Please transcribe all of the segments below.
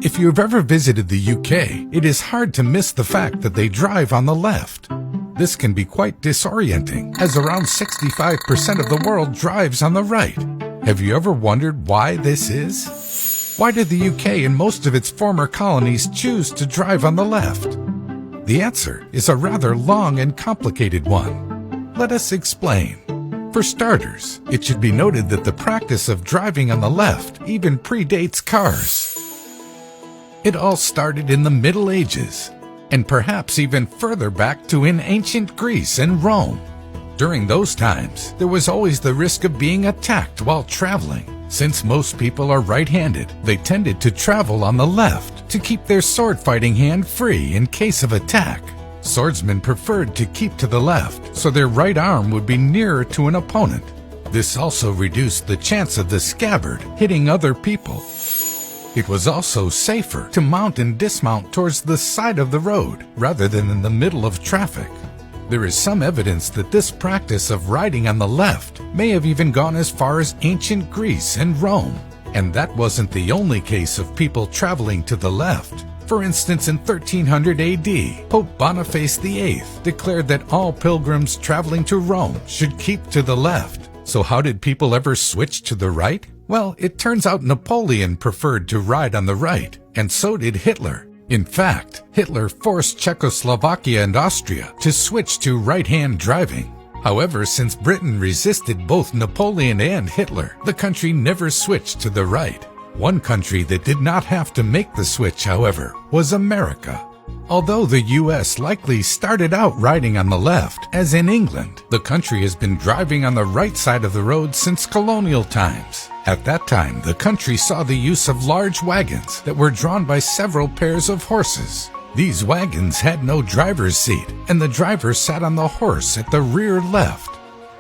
If you've ever visited the UK, it is hard to miss the fact that they drive on the left. This can be quite disorienting, as around 65% of the world drives on the right. Have you ever wondered why this is? Why did the UK and most of its former colonies choose to drive on the left? The answer is a rather long and complicated one. Let us explain. For starters, it should be noted that the practice of driving on the left even predates cars. It all started in the Middle Ages, and perhaps even further back to in ancient Greece and Rome. During those times, there was always the risk of being attacked while traveling. Since most people are right-handed, they tended to travel on the left to keep their sword-fighting hand free in case of attack. Swordsmen preferred to keep to the left, so their right arm would be nearer to an opponent. This also reduced the chance of the scabbard hitting other people. It was also safer to mount and dismount towards the side of the road rather than in the middle of traffic. There is some evidence that this practice of riding on the left may have even gone as far as ancient Greece and Rome. And that wasn't the only case of people traveling to the left. For instance, in 1300 AD, Pope Boniface VIII declared that all pilgrims traveling to Rome should keep to the left. So how did people ever switch to the right? Well, it turns out Napoleon preferred to ride on the right, and so did Hitler. In fact, Hitler forced Czechoslovakia and Austria to switch to right-hand driving. However, since Britain resisted both Napoleon and Hitler, the country never switched to the right. One country that did not have to make the switch, however, was America. Although the US likely started out riding on the left, as in England, the country has been driving on the right side of the road since colonial times. At that time, the country saw the use of large wagons that were drawn by several pairs of horses. These wagons had no driver's seat, and the driver sat on the horse at the rear left.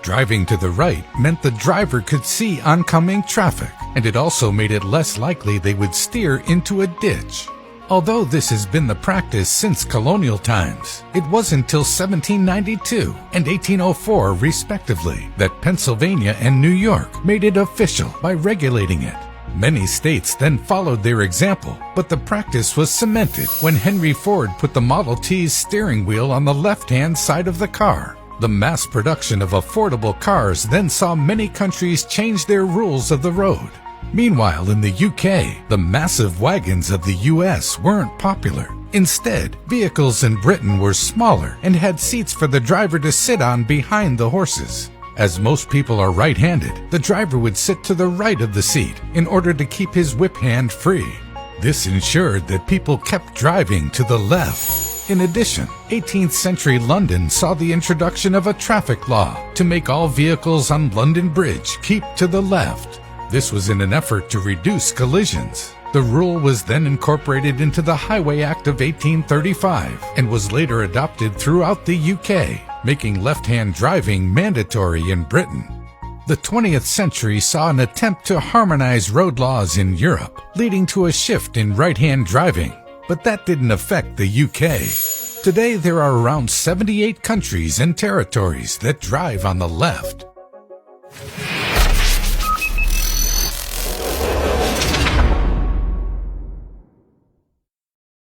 Driving to the right meant the driver could see oncoming traffic, and it also made it less likely they would steer into a ditch. Although this has been the practice since colonial times, it wasn't until 1792 and 1804, respectively, that Pennsylvania and New York made it official by regulating it. Many states then followed their example, but the practice was cemented when Henry Ford put the Model T's steering wheel on the left-hand side of the car. The mass production of affordable cars then saw many countries change their rules of the road. Meanwhile, in the UK, the massive wagons of the US weren't popular. Instead, vehicles in Britain were smaller and had seats for the driver to sit on behind the horses. As most people are right-handed, the driver would sit to the right of the seat in order to keep his whip hand free. This ensured that people kept driving to the left. In addition, 18th century London saw the introduction of a traffic law to make all vehicles on London Bridge keep to the left. This was in an effort to reduce collisions. The rule was then incorporated into the Highway Act of 1835 and was later adopted throughout the UK, making left-hand driving mandatory in Britain. The 20th century saw an attempt to harmonize road laws in Europe, leading to a shift in right-hand driving, but that didn't affect the UK. Today there are around 78 countries and territories that drive on the left.